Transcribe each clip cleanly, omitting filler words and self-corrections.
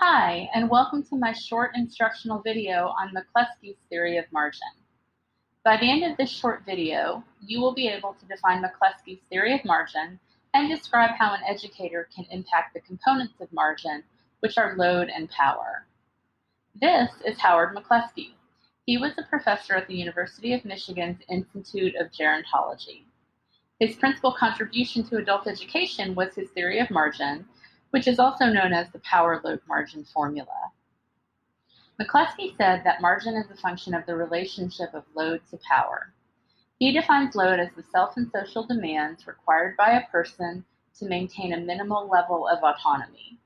Hi, and welcome to my short instructional video on McClusky's theory of margin. By the end of this short video, you will be able to define McClusky's theory of margin and describe how an educator can impact the components of margin, which are load and power. This is Howard McClusky. He was a professor at the University of Michigan's Institute of Gerontology. His principal contribution to adult education was his theory of margin, which is also known as the power-load margin formula. McClusky said that margin is a function of the relationship of load to power. He defines load as the self and social demands required by a person to maintain a minimal level of autonomy.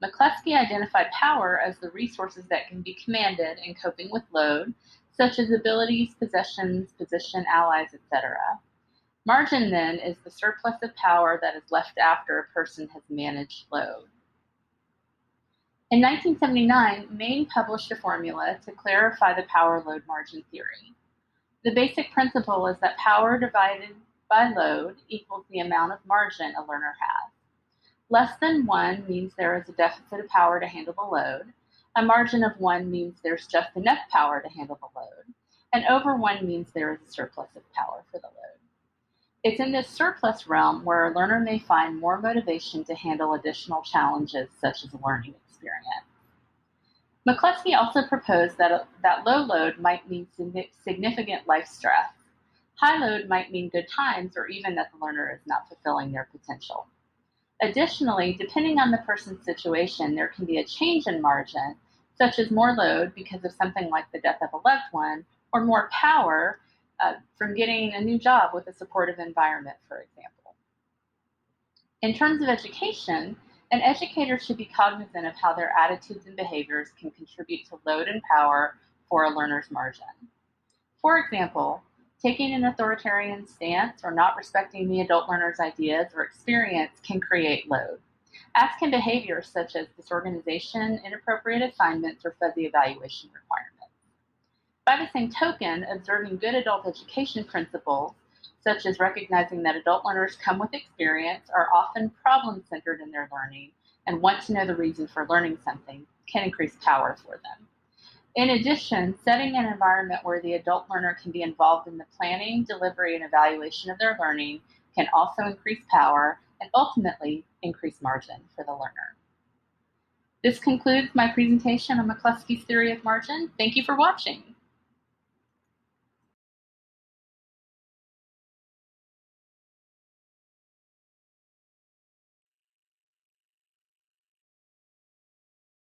McClusky identified power as the resources that can be commanded in coping with load, such as abilities, possessions, position, allies, etc. Margin, then, is the surplus of power that is left after a person has managed load. In 1979, Maine published a formula to clarify the power-load margin theory. The basic principle is that power divided by load equals the amount of margin a learner has. Less than 1 means there is a deficit of power to handle the load. A margin of 1 means there's just enough power to handle the load. And over 1 means there is a surplus of power for the load. It's in this surplus realm where a learner may find more motivation to handle additional challenges such as a learning experience. McClusky also proposed that low load might mean significant life stress. High load might mean good times or even that the learner is not fulfilling their potential. Additionally, depending on the person's situation, there can be a change in margin, such as more load because of something like the death of a loved one, or more power from getting a new job with a supportive environment, for example. In terms of education, an educator should be cognizant of how their attitudes and behaviors can contribute to load and power for a learner's margin. For example, taking an authoritarian stance or not respecting the adult learner's ideas or experience can create load, as can behaviors such as disorganization, inappropriate assignments, or fuzzy evaluation requirements. By the same token, observing good adult education principles, such as recognizing that adult learners come with experience, are often problem-centered in their learning, and want to know the reason for learning something, can increase power for them. In addition, setting an environment where the adult learner can be involved in the planning, delivery, and evaluation of their learning can also increase power and ultimately increase margin for the learner. This concludes my presentation on McClusky's theory of margin. Thank you for watching.